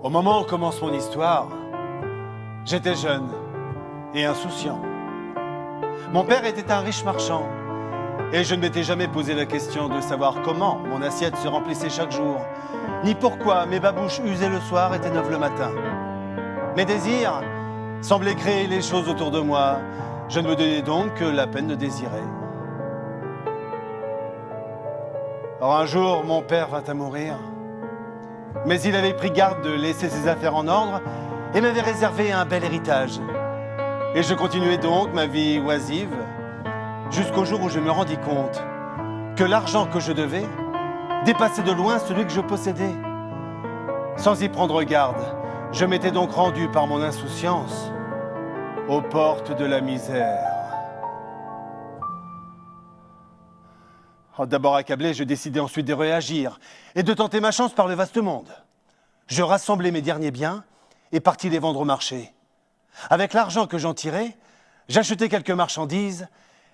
Au moment où commence mon histoire, j'étais jeune et insouciant. Mon père était un riche marchand et je ne m'étais jamais posé la question de savoir comment mon assiette se remplissait chaque jour, ni pourquoi mes babouches usées le soir étaient neuves le matin. Mes désirs semblaient créer les choses autour de moi. Je ne me donnais donc que la peine de désirer. Or un jour, mon père vint à mourir. Mais il avait pris garde de laisser ses affaires en ordre et m'avait réservé un bel héritage. Et je continuais donc ma vie oisive jusqu'au jour où je me rendis compte que l'argent que je devais dépassait de loin celui que je possédais. Sans y prendre garde, je m'étais donc rendu par mon insouciance aux portes de la misère. D'abord accablé, je décidai ensuite de réagir et de tenter ma chance par le vaste monde. Je rassemblai mes derniers biens et partis les vendre au marché. Avec l'argent que j'en tirais, j'achetai quelques marchandises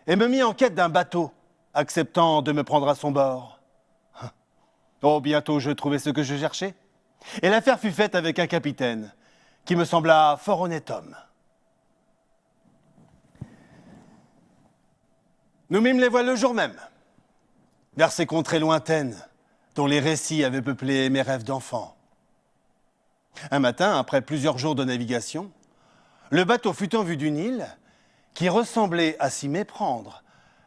et me mis en quête d'un bateau, acceptant de me prendre à son bord. Oh, bientôt je trouvai ce que je cherchais. Et l'affaire fut faite avec un capitaine qui me sembla fort honnête homme. Nous mîmes les voiles le jour même, vers ces contrées lointaines dont les récits avaient peuplé mes rêves d'enfant. Un matin, après plusieurs jours de navigation, le bateau fut en vue d'une île qui ressemblait à s'y méprendre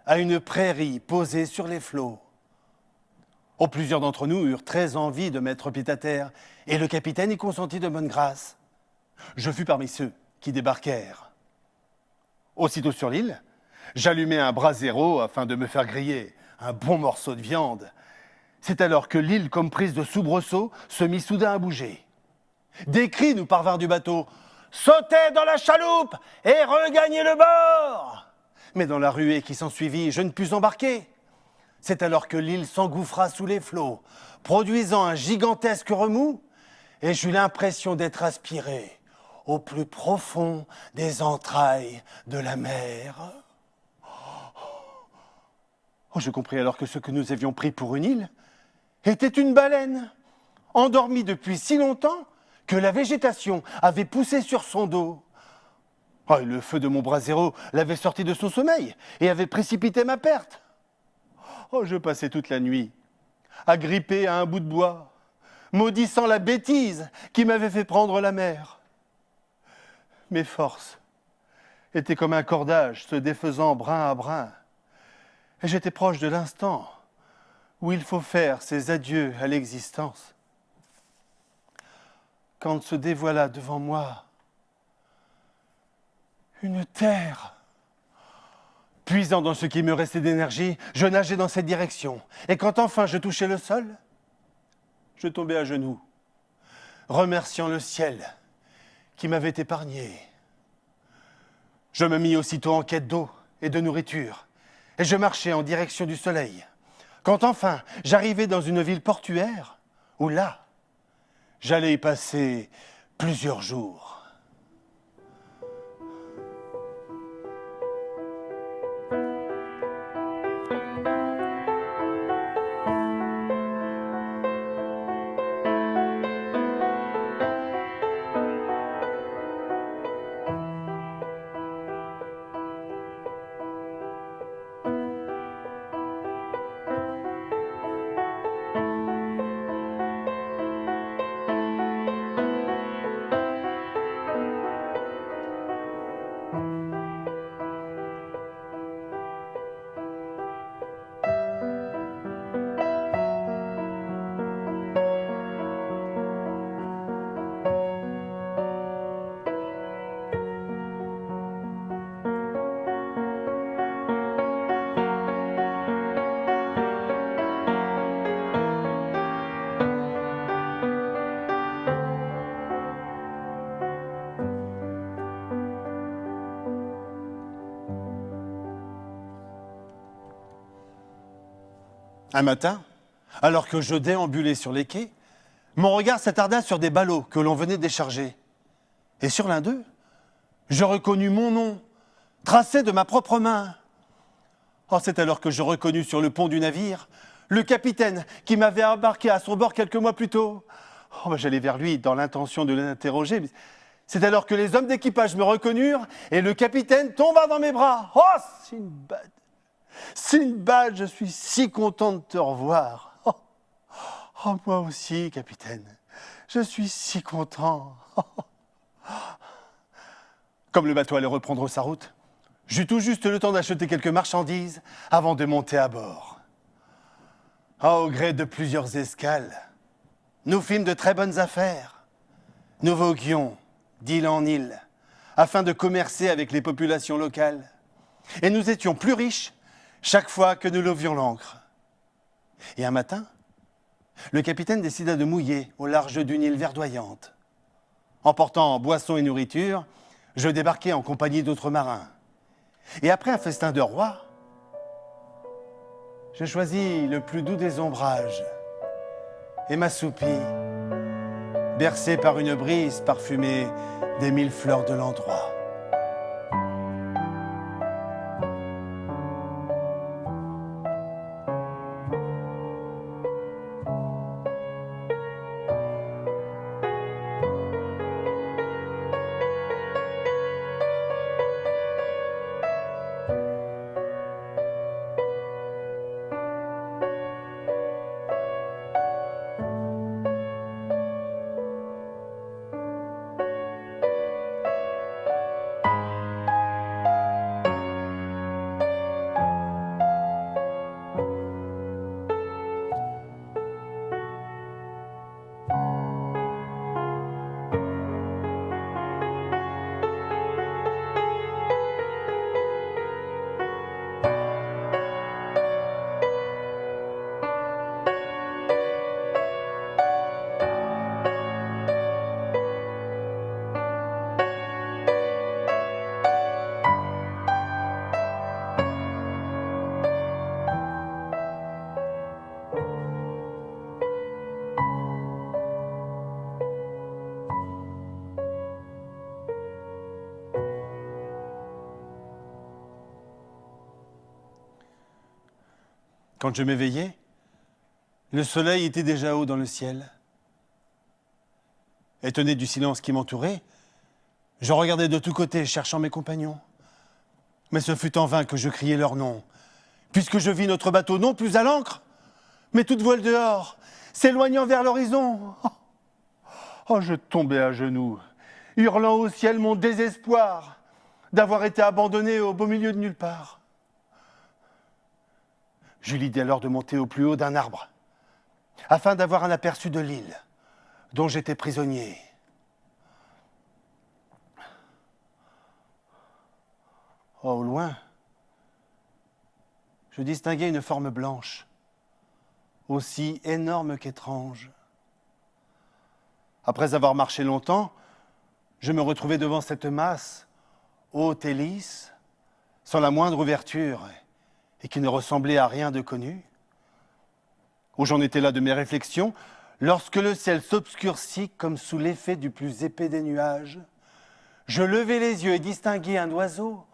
à une prairie posée sur les flots. Oh, plusieurs d'entre nous eurent très envie de mettre pied à terre et le capitaine y consentit de bonne grâce. Je fus parmi ceux qui débarquèrent. Aussitôt sur l'île, j'allumai un brasero afin de me faire griller un bon morceau de viande. C'est alors que l'île, comme prise de soubresaut, se mit soudain à bouger. Des cris nous parvinrent du bateau. « Sautez dans la chaloupe et regagnez le bord !» Mais dans la ruée qui s'ensuivit, je ne pus embarquer. C'est alors que l'île s'engouffra sous les flots, produisant un gigantesque remous, et j'eus l'impression d'être aspiré au plus profond des entrailles de la mer. Oh, je compris alors que ce que nous avions pris pour une île était une baleine, endormie depuis si longtemps que la végétation avait poussé sur son dos. Oh, et le feu de mon brasero l'avait sorti de son sommeil et avait précipité ma perte. Oh, je passais toute la nuit, agrippé à un bout de bois, maudissant la bêtise qui m'avait fait prendre la mer. Mes forces étaient comme un cordage se défaisant brin à brin, et j'étais proche de l'instant où il faut faire ses adieux à l'existence. Quand se dévoila devant moi une terre. Puisant dans ce qui me restait d'énergie, je nageais dans cette direction. Et quand enfin je touchai le sol, je tombai à genoux, remerciant le ciel qui m'avait épargné. Je me mis aussitôt en quête d'eau et de nourriture, et je marchais en direction du soleil. Quand enfin j'arrivai dans une ville portuaire, où là, j'allais y passer plusieurs jours. Un matin, alors que je déambulais sur les quais, mon regard s'attarda sur des ballots que l'on venait décharger. Et sur l'un d'eux, je reconnus mon nom, tracé de ma propre main. Oh, c'est alors que je reconnus sur le pont du navire le capitaine qui m'avait embarqué à son bord quelques mois plus tôt. J'allai vers lui dans l'intention de l'interroger. Mais c'est alors que les hommes d'équipage me reconnurent et le capitaine tomba dans mes bras. Oh, Sinbad! Sinbad, je suis si content de te revoir. Moi aussi, capitaine. Je suis si content. Comme le bateau allait reprendre sa route, j'eus tout juste le temps d'acheter quelques marchandises avant de monter à bord. Au gré de plusieurs escales, nous fîmes de très bonnes affaires. Nous voguions d'île en île afin de commercer avec les populations locales. Et nous étions plus riches chaque fois que nous levions l'ancre. Et un matin, le capitaine décida de mouiller au large d'une île verdoyante. Emportant boissons et nourriture, je débarquai en compagnie d'autres marins. Et après un festin de roi, je choisis le plus doux des ombrages et m'assoupis, bercé par une brise parfumée des 1000 fleurs de l'endroit. Quand je m'éveillai, le soleil était déjà haut dans le ciel. Étonné du silence qui m'entourait, je regardais de tous côtés, cherchant mes compagnons. Mais ce fut en vain que je criai leur nom, puisque je vis notre bateau non plus à l'ancre, mais toute voile dehors, s'éloignant vers l'horizon. Je tombais à genoux, hurlant au ciel mon désespoir d'avoir été abandonné au beau milieu de nulle part. J'eus l'idée alors de monter au plus haut d'un arbre, afin d'avoir un aperçu de l'île dont j'étais prisonnier. Au loin, je distinguai une forme blanche, aussi énorme qu'étrange. Après avoir marché longtemps, je me retrouvai devant cette masse, haute et lisse, sans la moindre ouverture, et qui ne ressemblait à rien de connu. Où j'en étais là de mes réflexions, lorsque le ciel s'obscurcit comme sous l'effet du plus épais des nuages, je levai les yeux et distinguai un oiseau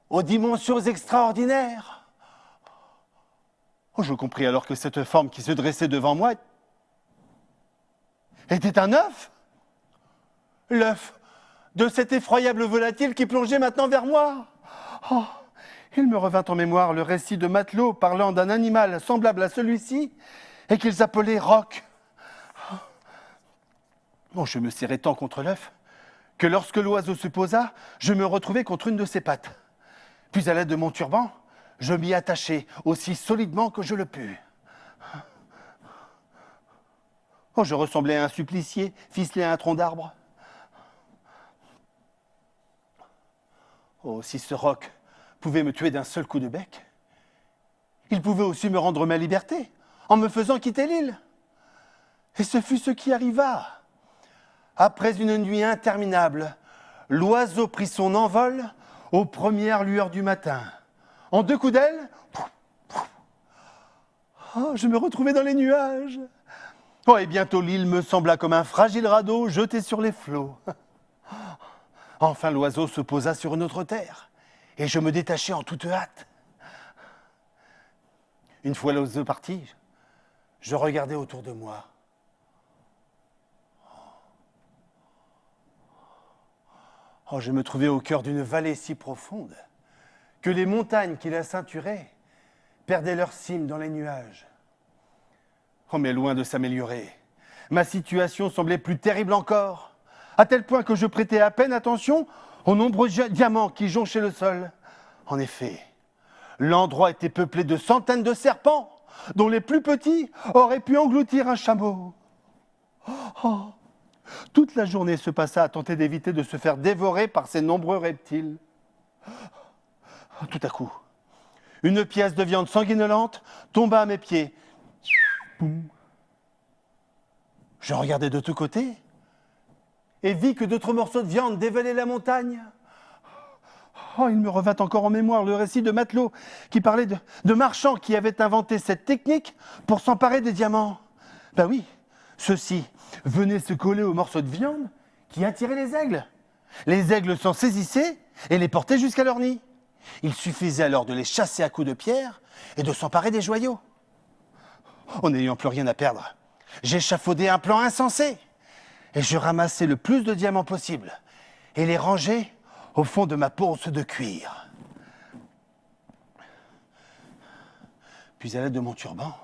aux dimensions extraordinaires. Je compris alors que cette forme qui se dressait devant moi était un œuf. L'œuf de cet effroyable volatile qui plongeait maintenant vers moi. Il me revint en mémoire le récit de matelot parlant d'un animal semblable à celui-ci et qu'ils appelaient roc. Je me serrai tant contre l'œuf que lorsque l'oiseau se posa, je me retrouvai contre une de ses pattes. Puis à l'aide de mon turban, je m'y attachai aussi solidement que je le pus. Je ressemblais à un supplicié ficelé à un tronc d'arbre. Si ce roc pouvait me tuer d'un seul coup de bec, il pouvait aussi me rendre ma liberté en me faisant quitter l'île. Et ce fut ce qui arriva. Après une nuit interminable, l'oiseau prit son envol aux premières lueurs du matin. En 2 coups d'aile, je me retrouvai dans les nuages. Et bientôt l'île me sembla comme un fragile radeau jeté sur les flots. Enfin l'oiseau se posa sur une autre terre, et je me détachai en toute hâte. Une fois l'oiseau parti, je regardai autour de moi. Oh, je me trouvais au cœur d'une vallée si profonde que les montagnes qui la ceinturaient perdaient leur cime dans les nuages. Oh, mais loin de s'améliorer, ma situation semblait plus terrible encore, à tel point que je prêtais à peine attention aux nombreux diamants qui jonchaient le sol. En effet, l'endroit était peuplé de centaines de serpents, dont les plus petits auraient pu engloutir un chameau. Oh, toute la journée se passa à tenter d'éviter de se faire dévorer par ces nombreux reptiles. Tout à coup, une pièce de viande sanguinolente tomba à mes pieds. Boum. Je regardai de tous côtés et vis que d'autres morceaux de viande dévalaient la montagne. Oh, il me revint encore en mémoire le récit de Matelot qui parlait de marchands qui avaient inventé cette technique pour s'emparer des diamants. Ben oui, ceux-ci venaient se coller aux morceaux de viande qui attiraient les aigles. Les aigles s'en saisissaient et les portaient jusqu'à leur nid. Il suffisait alors de les chasser à coups de pierre et de s'emparer des joyaux. En n'ayant plus rien à perdre, j'échafaudai un plan insensé et je ramassai le plus de diamants possible et les rangeai au fond de ma bourse de cuir. Puis à l'aide de mon turban,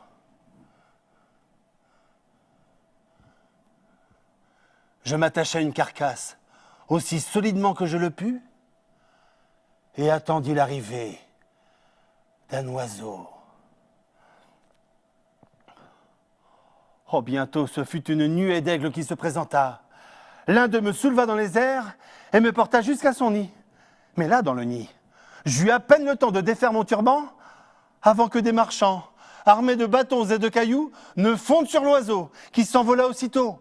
je m'attachai à une carcasse aussi solidement que je le pus et attendis l'arrivée d'un oiseau. Oh, bientôt, ce fut une nuée d'aigles qui se présenta. L'un d'eux me souleva dans les airs et me porta jusqu'à son nid. Mais là, dans le nid, j'eus à peine le temps de défaire mon turban avant que des marchands, armés de bâtons et de cailloux, ne fondent sur l'oiseau, qui s'envola aussitôt.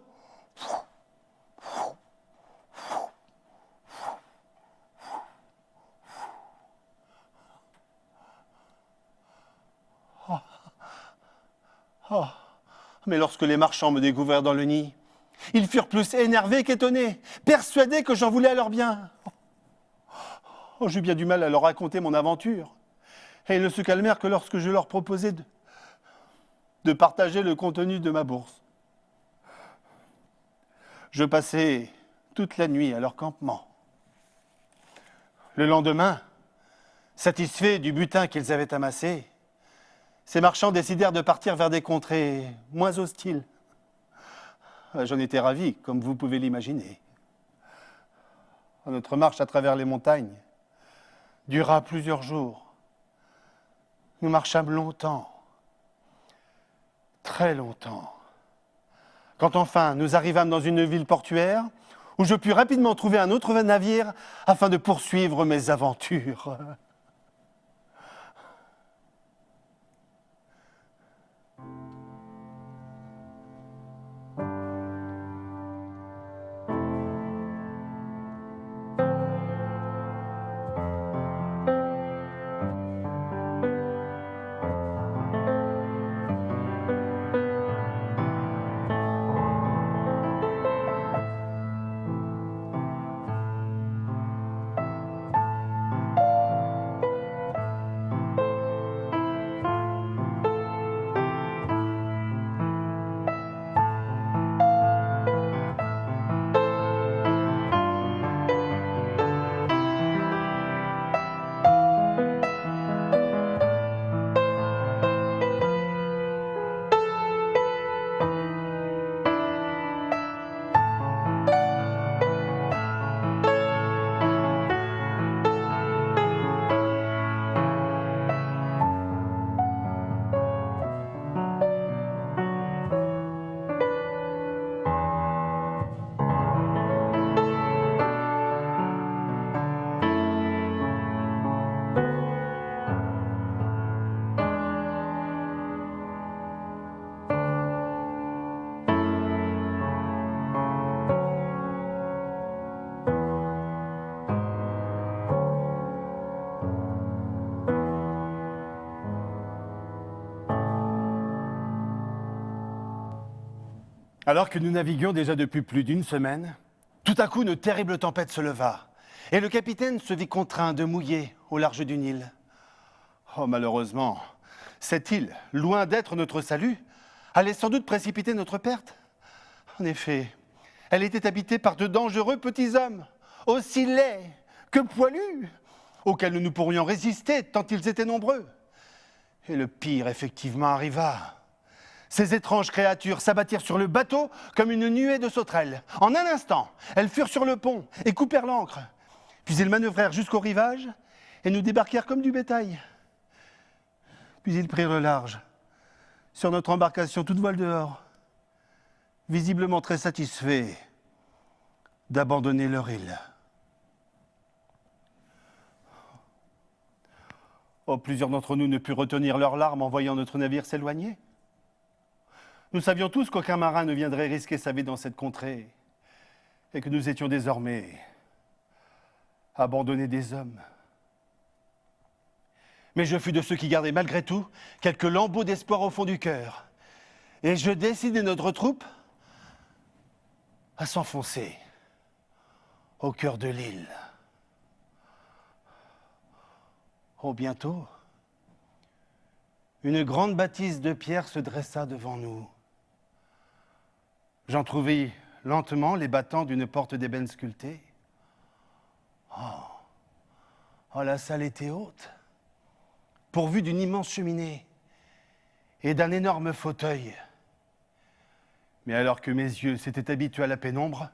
Oh. Mais lorsque les marchands me découvrirent dans le nid, ils furent plus énervés qu'étonnés, persuadés que j'en voulais à leur bien. Oh, j'eus bien du mal à leur raconter mon aventure. Et ils ne se calmèrent que lorsque je leur proposai de partager le contenu de ma bourse. Je passai toute la nuit à leur campement. Le lendemain, satisfaits du butin qu'ils avaient amassé, ces marchands décidèrent de partir vers des contrées moins hostiles. J'en étais ravi, comme vous pouvez l'imaginer. Notre marche à travers les montagnes dura plusieurs jours. Nous marchâmes longtemps, très longtemps. Quand enfin nous arrivâmes dans une ville portuaire, où je pus rapidement trouver un autre navire afin de poursuivre mes aventures. Alors que nous naviguions déjà depuis plus d'une semaine, tout à coup une terrible tempête se leva et le capitaine se vit contraint de mouiller au large d'une île. Oh, malheureusement, cette île, loin d'être notre salut, allait sans doute précipiter notre perte. En effet, elle était habitée par de dangereux petits hommes, aussi laids que poilus, auxquels nous ne pourrions résister tant ils étaient nombreux. Et le pire, effectivement, arriva. Ces étranges créatures s'abattirent sur le bateau comme une nuée de sauterelles. En un instant, elles furent sur le pont et coupèrent l'ancre. Puis ils manœuvrèrent jusqu'au rivage et nous débarquèrent comme du bétail. Puis ils prirent le large, sur notre embarcation toute voile dehors, visiblement très satisfaits d'abandonner leur île. Oh, plusieurs d'entre nous ne purent retenir leurs larmes en voyant notre navire s'éloigner. Nous savions tous qu'aucun marin ne viendrait risquer sa vie dans cette contrée et que nous étions désormais abandonnés des hommes. Mais je fus de ceux qui gardaient malgré tout quelques lambeaux d'espoir au fond du cœur. Et je décidai notre troupe à s'enfoncer au cœur de l'île. Oh, bientôt, une grande bâtisse de pierre se dressa devant nous. J'entrouvris lentement les battants d'une porte d'ébène sculptée. Oh, la salle était haute, pourvue d'une immense cheminée et d'un énorme fauteuil. Mais alors que mes yeux s'étaient habitués à la pénombre,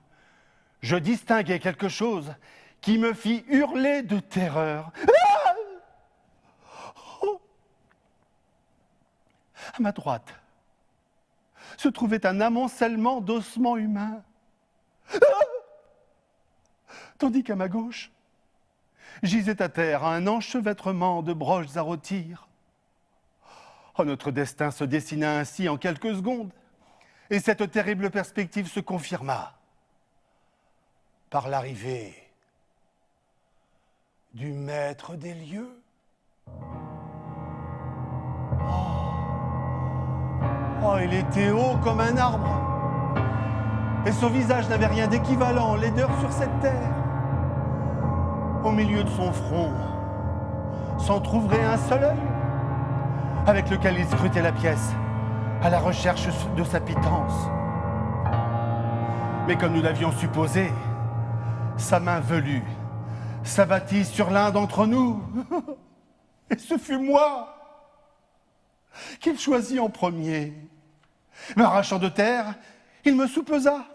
je distinguai quelque chose qui me fit hurler de terreur. À ma droite se trouvait un amoncellement d'ossements humains, tandis qu'à ma gauche gisait à terre un enchevêtrement de broches à rôtir. Oh, notre destin se dessina ainsi en quelques secondes, et cette terrible perspective se confirma par l'arrivée du maître des lieux. Oh, il était haut comme un arbre, et son visage n'avait rien d'équivalent en laideur sur cette terre. Au milieu de son front s'entr'ouvrait un seul œil, avec lequel il scrutait la pièce, à la recherche de sa pitance. Mais comme nous l'avions supposé, sa main velue s'abattit sur l'un d'entre nous, et ce fut moi qu'il choisit en premier. M'arrachant de terre, il me soupesa,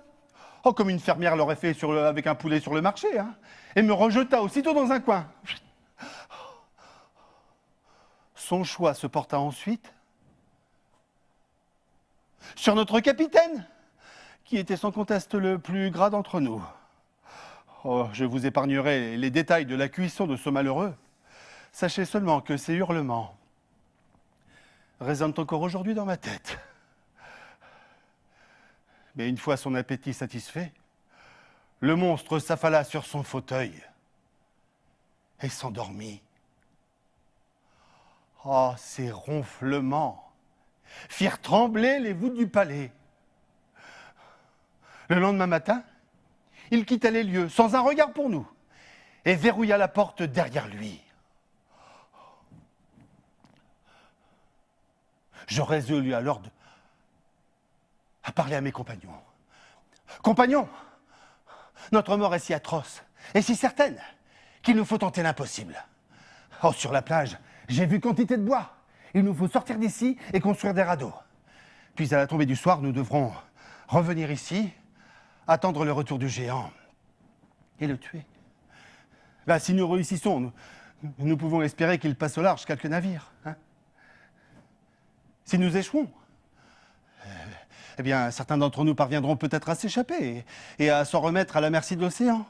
comme une fermière l'aurait fait avec un poulet sur le marché, et me rejeta aussitôt dans un coin. Son choix se porta ensuite sur notre capitaine, qui était sans conteste le plus gras d'entre nous. Oh, je vous épargnerai les détails de la cuisson de ce malheureux. Sachez seulement que ces hurlements résonnent encore aujourd'hui dans ma tête. Mais une fois son appétit satisfait, le monstre s'affala sur son fauteuil et s'endormit. Oh, ces ronflements firent trembler les voûtes du palais. Le lendemain matin, il quitta les lieux sans un regard pour nous et verrouilla la porte derrière lui. Je résolus alors à parler à mes compagnons. Compagnons, notre mort est si atroce et si certaine qu'il nous faut tenter l'impossible. Oh, sur la plage, j'ai vu quantité de bois. Il nous faut sortir d'ici et construire des radeaux. Puis à la tombée du soir, nous devrons revenir ici, attendre le retour du géant et le tuer. Là, si nous réussissons, nous pouvons espérer qu'il passe au large quelques navires. Si nous échouons, eh bien, certains d'entre nous parviendront peut-être à s'échapper et à s'en remettre à la merci de l'océan.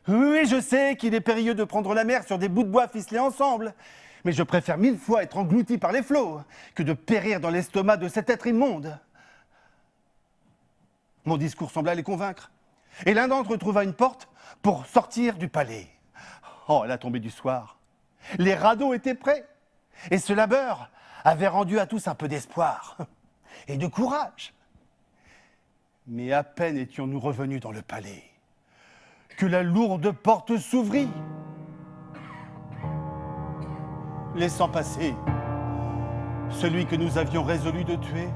Oui, je sais qu'il est périlleux de prendre la mer sur des bouts de bois ficelés ensemble, mais je préfère 1000 fois être englouti par les flots que de périr dans l'estomac de cet être immonde. Mon discours sembla les convaincre, et l'un d'entre eux trouva une porte pour sortir du palais. Oh, à la tombée du soir, les radeaux étaient prêts, et ce labeur avait rendu à tous un peu d'espoir et de courage. Mais à peine étions-nous revenus dans le palais que la lourde porte s'ouvrit, laissant passer celui que nous avions résolu de tuer.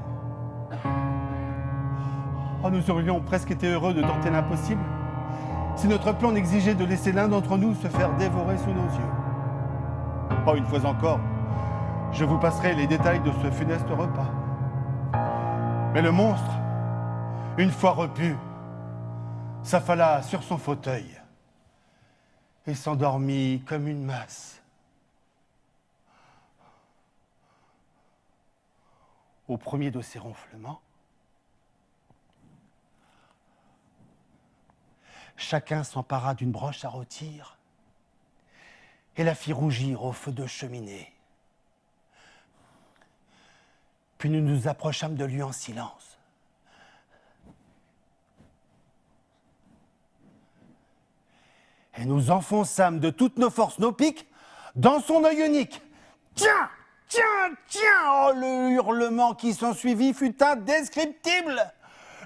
Oh, nous aurions presque été heureux de tenter l'impossible si notre plan n'exigeait de laisser l'un d'entre nous se faire dévorer sous nos yeux. Oh, une fois encore, je vous passerai les détails de ce funeste repas. Mais le monstre, une fois repu, s'affala sur son fauteuil et s'endormit comme une masse. Au premier de ses ronflements, chacun s'empara d'une broche à rôtir et la fit rougir au feu de cheminée. Puis nous nous approchâmes de lui en silence. Et nous enfonçâmes de toutes nos forces nos pics dans son œil unique. Tiens, tiens, tiens! Oh, le hurlement qui s'ensuivit fut indescriptible.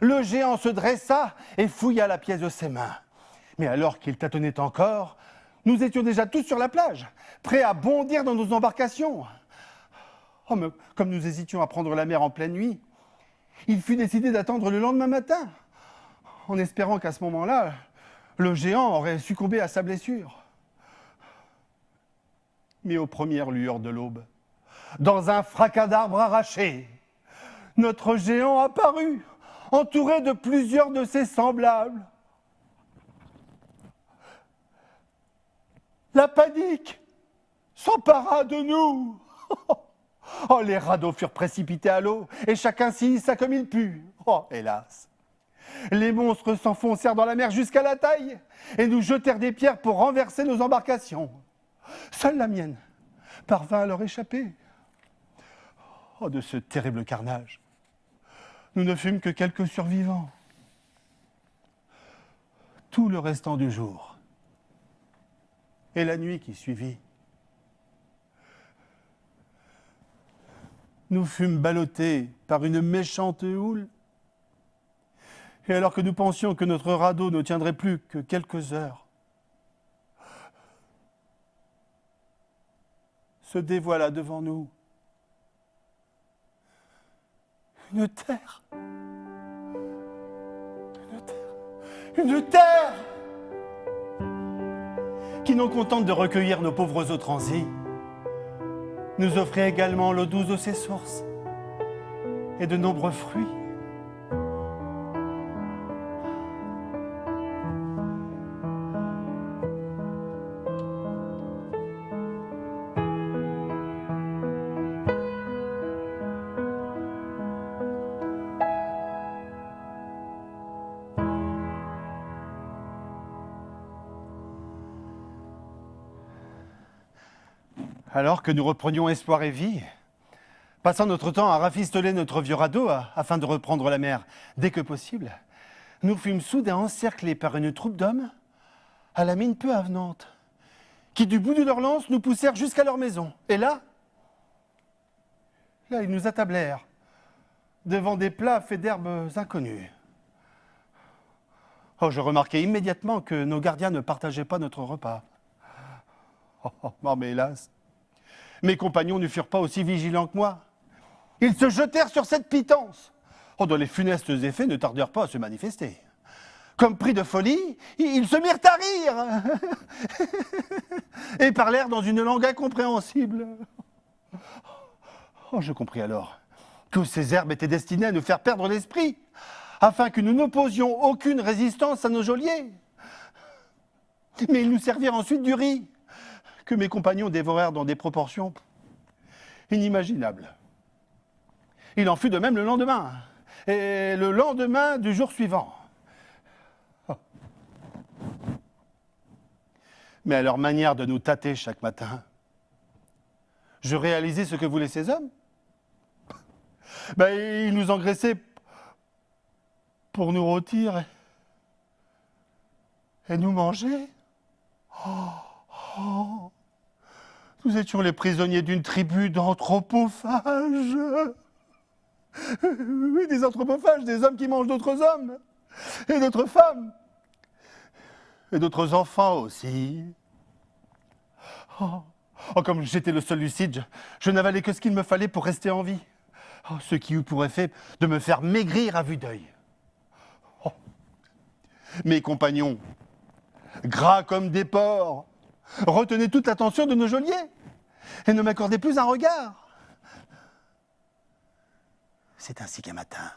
Le géant se dressa et fouilla la pièce de ses mains. Mais alors qu'il tâtonnait encore, nous étions déjà tous sur la plage, prêts à bondir dans nos embarcations. Oh, mais comme nous hésitions à prendre la mer en pleine nuit, il fut décidé d'attendre le lendemain matin, en espérant qu'à ce moment-là, le géant aurait succombé à sa blessure. Mais aux premières lueurs de l'aube, dans un fracas d'arbres arrachés, notre géant apparut, entouré de plusieurs de ses semblables. La panique s'empara de nous. Oh, les radeaux furent précipités à l'eau et chacun s'y hissa comme il put. Oh, hélas! Les monstres s'enfoncèrent dans la mer jusqu'à la taille et nous jetèrent des pierres pour renverser nos embarcations. Seule la mienne parvint à leur échapper. Oh, de ce terrible carnage, nous ne fûmes que quelques survivants. Tout le restant du jour et la nuit qui suivit, nous fûmes ballottés par une méchante houle. Et alors que nous pensions que notre radeau ne tiendrait plus que quelques heures, se dévoila devant nous une terre. Une terre qui, non contente de recueillir nos pauvres eaux transies, nous offrait également l'eau douce de ses sources et de nombreux fruits. Alors que nous reprenions espoir et vie, passant notre temps à rafistoler notre vieux radeau afin de reprendre la mer dès que possible, nous fûmes soudain encerclés par une troupe d'hommes à la mine peu avenante, qui du bout de leur lance nous poussèrent jusqu'à leur maison. Et là, ils nous attablèrent devant des plats faits d'herbes inconnues. Oh, je remarquai immédiatement que nos gardiens ne partageaient pas notre repas. Oh, mais hélas, mes compagnons ne furent pas aussi vigilants que moi. Ils se jetèrent sur cette pitance, dont les funestes effets ne tardèrent pas à se manifester. Comme pris de folie, ils se mirent à rire et parlèrent dans une langue incompréhensible. Oh, je compris alors que ces herbes étaient destinées à nous faire perdre l'esprit, afin que nous n'opposions aucune résistance à nos geôliers. Mais ils nous servirent ensuite du riz, que mes compagnons dévorèrent dans des proportions inimaginables. Il en fut de même le lendemain, et le lendemain du jour suivant. Oh. Mais à leur manière de nous tâter chaque matin, je réalisais ce que voulaient ces hommes. Ils nous engraissaient pour nous rôtir et nous manger. Oh. Nous étions les prisonniers d'une tribu d'anthropophages. Oui, des anthropophages, des hommes qui mangent d'autres hommes, et d'autres femmes, et d'autres enfants aussi. Oh, comme j'étais le seul lucide, je n'avalais que ce qu'il me fallait pour rester en vie. Oh, ce qui eut pour effet de me faire maigrir à vue d'œil. Oh. Mes compagnons gras comme des porcs, retenaient toute l'attention de nos geôliers et ne m'accordaient plus un regard. C'est ainsi qu'un matin,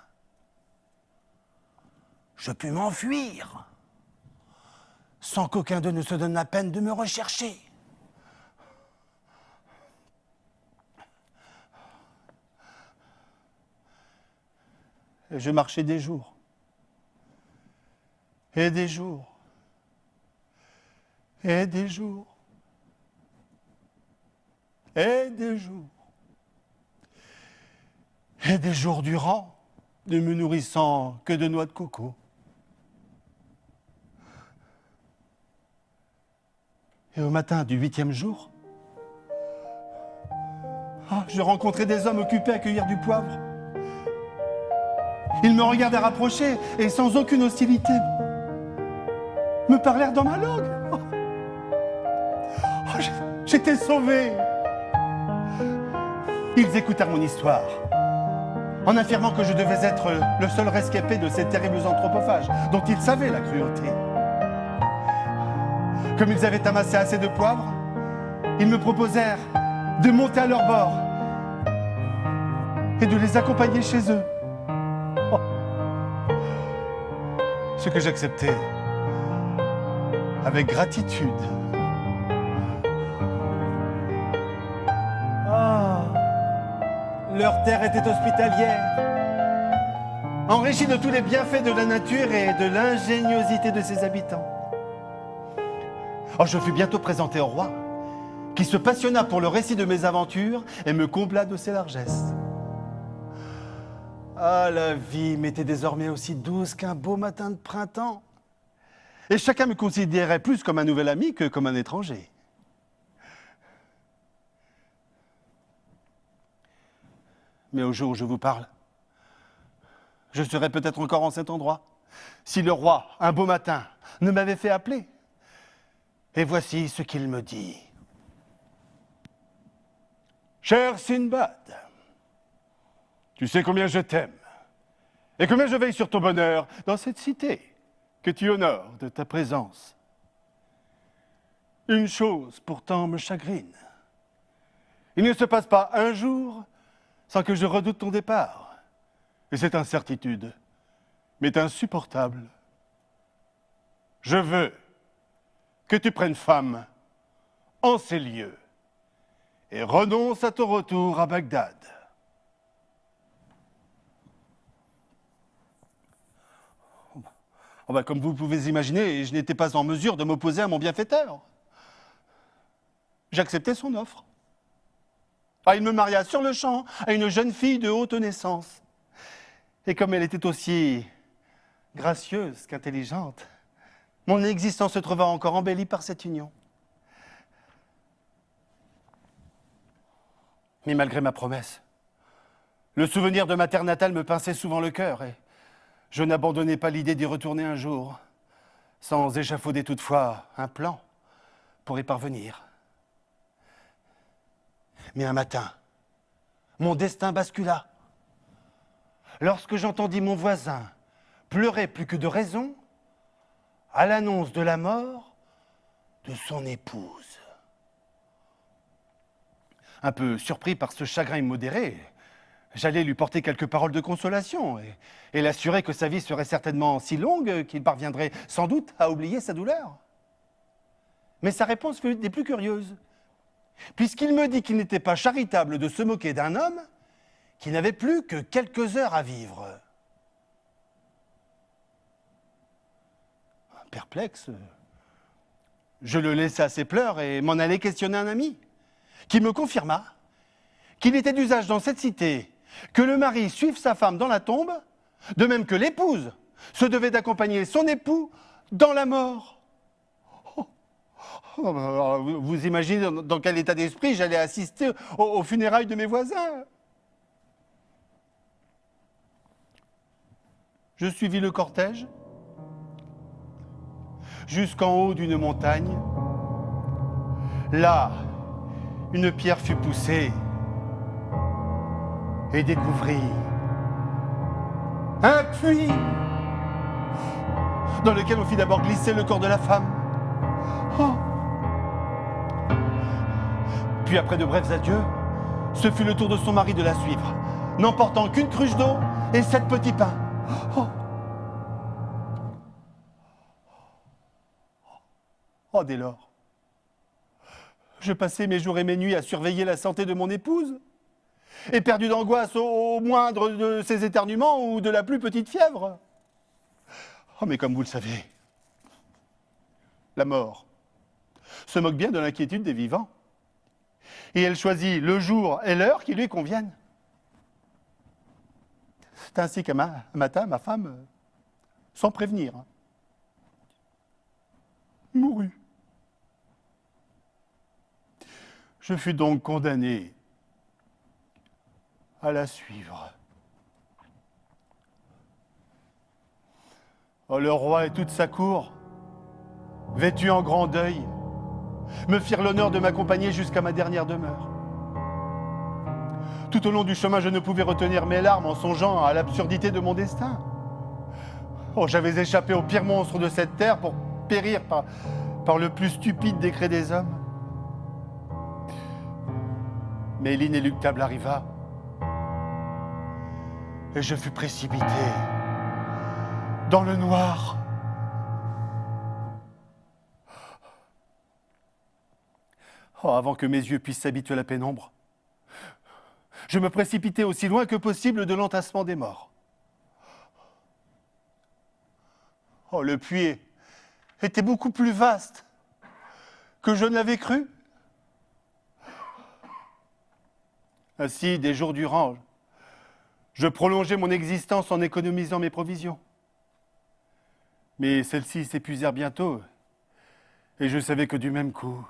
je pus m'enfuir sans qu'aucun d'eux ne se donne la peine de me rechercher. Et je marchais des jours et des jours et des jours et des jours et des jours durant, ne me nourrissant que de noix de coco. Et au matin du 8e jour, je rencontrais des hommes occupés à cueillir du poivre. Ils me regardèrent approcher et sans aucune hostilité me parlèrent dans ma langue. J'étais sauvé. Ils écoutèrent mon histoire en affirmant que je devais être le seul rescapé de ces terribles anthropophages dont ils savaient la cruauté. Comme ils avaient amassé assez de poivre, ils me proposèrent de monter à leur bord et de les accompagner chez eux. Ce que j'acceptais avec gratitude. Leur terre était hospitalière, enrichie de tous les bienfaits de la nature et de l'ingéniosité de ses habitants. Je fus bientôt présenté au roi, qui se passionna pour le récit de mes aventures et me combla de ses largesses. La vie m'était désormais aussi douce qu'un beau matin de printemps. Et chacun me considérait plus comme un nouvel ami que comme un étranger. Mais au jour où je vous parle, je serais peut-être encore en cet endroit, si le roi, un beau matin, ne m'avait fait appeler. Et voici ce qu'il me dit. Cher Sinbad, tu sais combien je t'aime et combien je veille sur ton bonheur dans cette cité que tu honores de ta présence. Une chose pourtant me chagrine. Il ne se passe pas un jour sans que je redoute ton départ. Et cette incertitude m'est insupportable. Je veux que tu prennes femme en ces lieux et renonce à ton retour à Bagdad. Comme vous pouvez imaginer, je n'étais pas en mesure de m'opposer à mon bienfaiteur. J'acceptai son offre. Il me maria sur le champ à une jeune fille de haute naissance. Et comme elle était aussi gracieuse qu'intelligente, mon existence se trouva encore embellie par cette union. Mais malgré ma promesse, le souvenir de ma terre natale me pinçait souvent le cœur et je n'abandonnais pas l'idée d'y retourner un jour, sans échafauder toutefois un plan pour y parvenir. Mais un matin, mon destin bascula. Lorsque j'entendis mon voisin pleurer plus que de raison à l'annonce de la mort de son épouse. Un peu surpris par ce chagrin immodéré, j'allais lui porter quelques paroles de consolation et l'assurer que sa vie serait certainement si longue qu'il parviendrait sans doute à oublier sa douleur. Mais sa réponse fut des plus curieuses, puisqu'il me dit qu'il n'était pas charitable de se moquer d'un homme qui n'avait plus que quelques heures à vivre. Perplexe, je le laissai à ses pleurs et m'en allai questionner un ami, qui me confirma qu'il était d'usage dans cette cité que le mari suive sa femme dans la tombe, de même que l'épouse se devait d'accompagner son époux dans la mort. Vous imaginez dans quel état d'esprit j'allais assister aux funérailles de mes voisins. Je suivis le cortège jusqu'en haut d'une montagne. Là, une pierre fut poussée et découvrit un puits dans lequel on fit d'abord glisser le corps de la femme. Oh. Puis après de brefs adieux, ce fut le tour de son mari de la suivre, n'emportant qu'une cruche d'eau et 7 petits pains. Oh. Oh, dès lors, je passais mes jours et mes nuits à surveiller la santé de mon épouse, éperdu d'angoisse au moindre de ses éternuements ou de la plus petite fièvre. Oh, mais comme vous le savez, la mort se moque bien de l'inquiétude des vivants. Et elle choisit le jour et l'heure qui lui conviennent. C'est ainsi qu'un matin, ma femme, sans prévenir, mourut. Je fus donc condamné à la suivre. Oh, le roi et toute sa cour, vêtus en grand deuil, me firent l'honneur de m'accompagner jusqu'à ma dernière demeure. Tout au long du chemin, je ne pouvais retenir mes larmes en songeant à l'absurdité de mon destin. Oh, j'avais échappé au pire monstre de cette terre pour périr par le plus stupide décret des hommes. Mais l'inéluctable arriva et je fus précipité dans le noir. Oh, avant que mes yeux puissent s'habituer à la pénombre, je me précipitai aussi loin que possible de l'entassement des morts. Oh, le puits était beaucoup plus vaste que je ne l'avais cru. Ainsi, des jours durant, je prolongeai mon existence en économisant mes provisions. Mais celles-ci s'épuisèrent bientôt, et je savais que du même coup,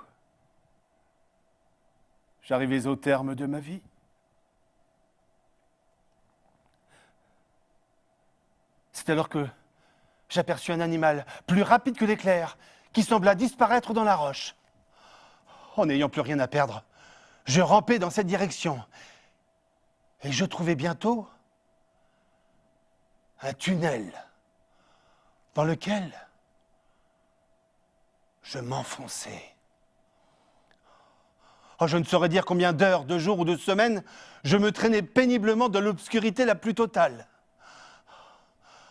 j'arrivais au terme de ma vie. C'est alors que j'aperçus un animal plus rapide que l'éclair qui sembla disparaître dans la roche. En n'ayant plus rien à perdre, je rampais dans cette direction et je trouvai bientôt un tunnel dans lequel je m'enfonçais. Oh, je ne saurais dire combien d'heures, de jours ou de semaines je me traînais péniblement dans l'obscurité la plus totale.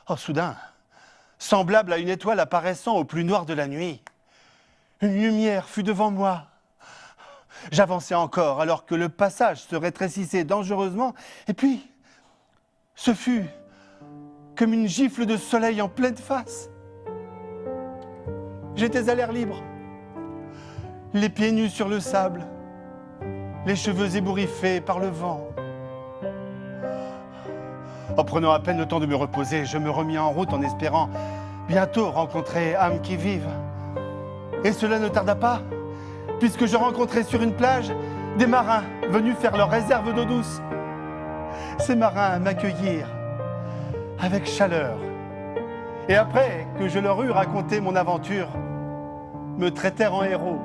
Oh, soudain, semblable à une étoile apparaissant au plus noir de la nuit, une lumière fut devant moi. J'avançais encore alors que le passage se rétrécissait dangereusement et puis, ce fut comme une gifle de soleil en pleine face. J'étais à l'air libre, les pieds nus sur le sable, les cheveux ébouriffés par le vent. En prenant à peine le temps de me reposer, je me remis en route en espérant bientôt rencontrer âme qui vive. Et cela ne tarda pas, puisque je rencontrai sur une plage des marins venus faire leur réserve d'eau douce. Ces marins m'accueillirent avec chaleur. Et après que je leur eus raconté mon aventure, me traitèrent en héros,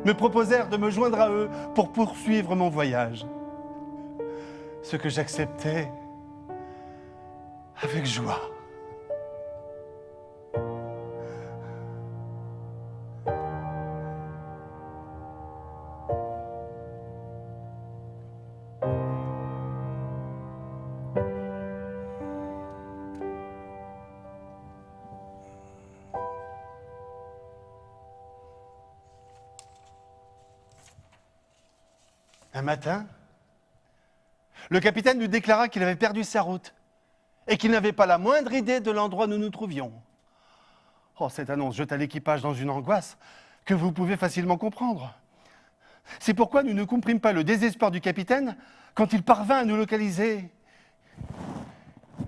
me proposèrent de me joindre à eux pour poursuivre mon voyage. Ce que j'acceptais avec joie. Un matin, le capitaine nous déclara qu'il avait perdu sa route et qu'il n'avait pas la moindre idée de l'endroit où nous nous trouvions. Oh, cette annonce jeta l'équipage dans une angoisse que vous pouvez facilement comprendre. C'est pourquoi nous ne comprîmes pas le désespoir du capitaine quand il parvint à nous localiser.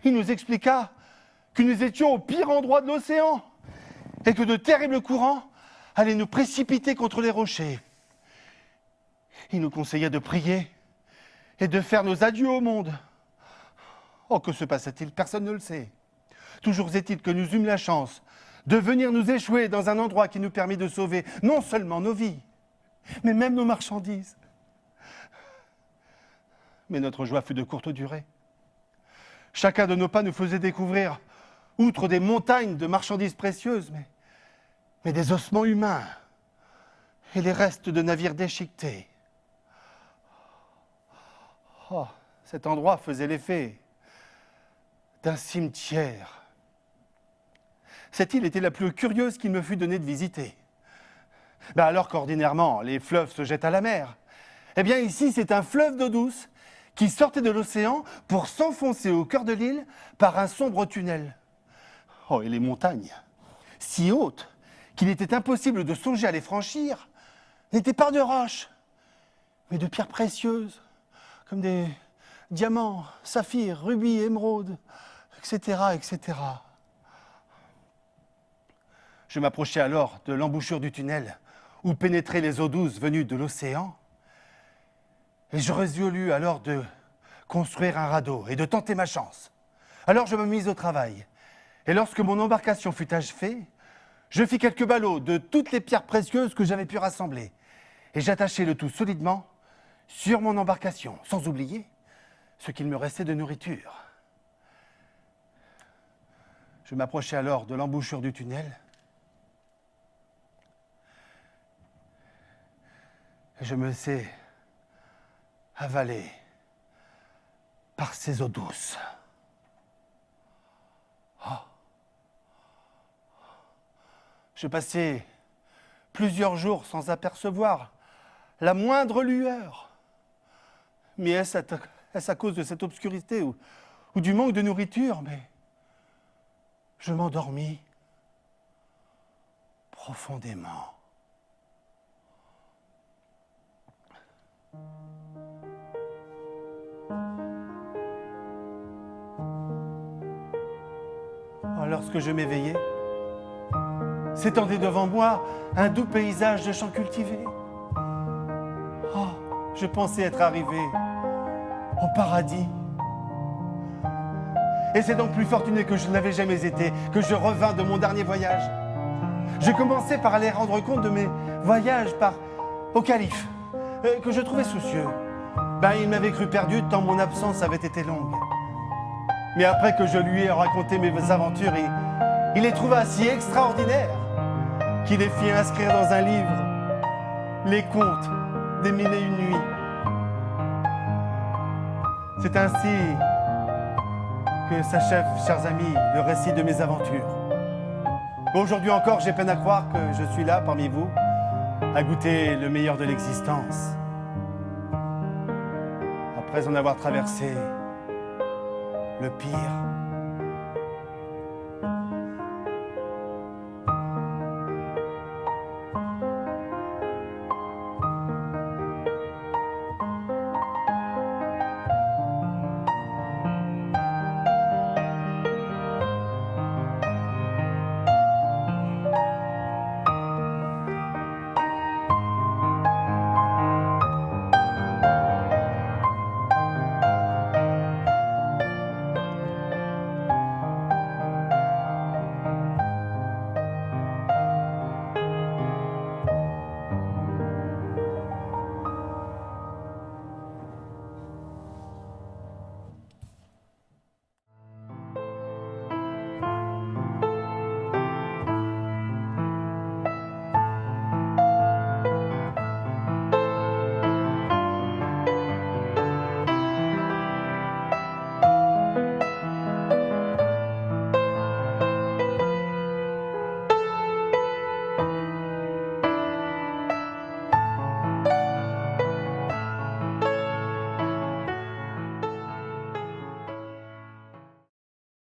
Il nous expliqua que nous étions au pire endroit de l'océan et que de terribles courants allaient nous précipiter contre les rochers. Il nous conseilla de prier et de faire nos adieux au monde. Oh, que se passait-il? Personne ne le sait. Toujours est-il que nous eûmes la chance de venir nous échouer dans un endroit qui nous permit de sauver non seulement nos vies, mais même nos marchandises. Mais notre joie fut de courte durée. Chacun de nos pas nous faisait découvrir, outre des montagnes de marchandises précieuses, mais des ossements humains et les restes de navires déchiquetés. Oh, cet endroit faisait l'effet d'un cimetière. Cette île était la plus curieuse qu'il me fût donné de visiter. Alors qu'ordinairement, les fleuves se jettent à la mer, eh bien ici, c'est un fleuve d'eau douce qui sortait de l'océan pour s'enfoncer au cœur de l'île par un sombre tunnel. Oh, et les montagnes, si hautes qu'il était impossible de songer à les franchir, n'étaient pas de roches, mais de pierres précieuses, comme des diamants, saphirs, rubis, émeraudes, etc., etc. Je m'approchais alors de l'embouchure du tunnel où pénétraient les eaux douces venues de l'océan, et je résolus alors de construire un radeau et de tenter ma chance. Alors je me mis au travail, et lorsque mon embarcation fut achevée, je fis quelques ballots de toutes les pierres précieuses que j'avais pu rassembler, et j'attachai le tout solidement sur mon embarcation, sans oublier ce qu'il me restait de nourriture. Je m'approchai alors de l'embouchure du tunnel, et je me laissai avaler par ces eaux douces. Oh. Je passai plusieurs jours sans apercevoir la moindre lueur. Mais est-ce à cause de cette obscurité ou du manque de nourriture? Mais je m'endormis profondément. Lorsque je m'éveillai, s'étendait devant moi un doux paysage de champs cultivés. Oh, je pensais être arrivé au paradis. Et c'est donc plus fortuné que je ne l'avais jamais été, que je revins de mon dernier voyage. Je commençais par aller rendre compte de mes voyages au calife, que je trouvais soucieux. Il m'avait cru perdu tant mon absence avait été longue. Mais après que je lui ai raconté mes aventures, il les trouva si extraordinaires qu'il les fit inscrire dans un livre, les contes des 1001 nuits. C'est ainsi que s'achève, chers amis, le récit de mes aventures. Aujourd'hui encore, j'ai peine à croire que je suis là, parmi vous, à goûter le meilleur de l'existence. Après en avoir traversé le pire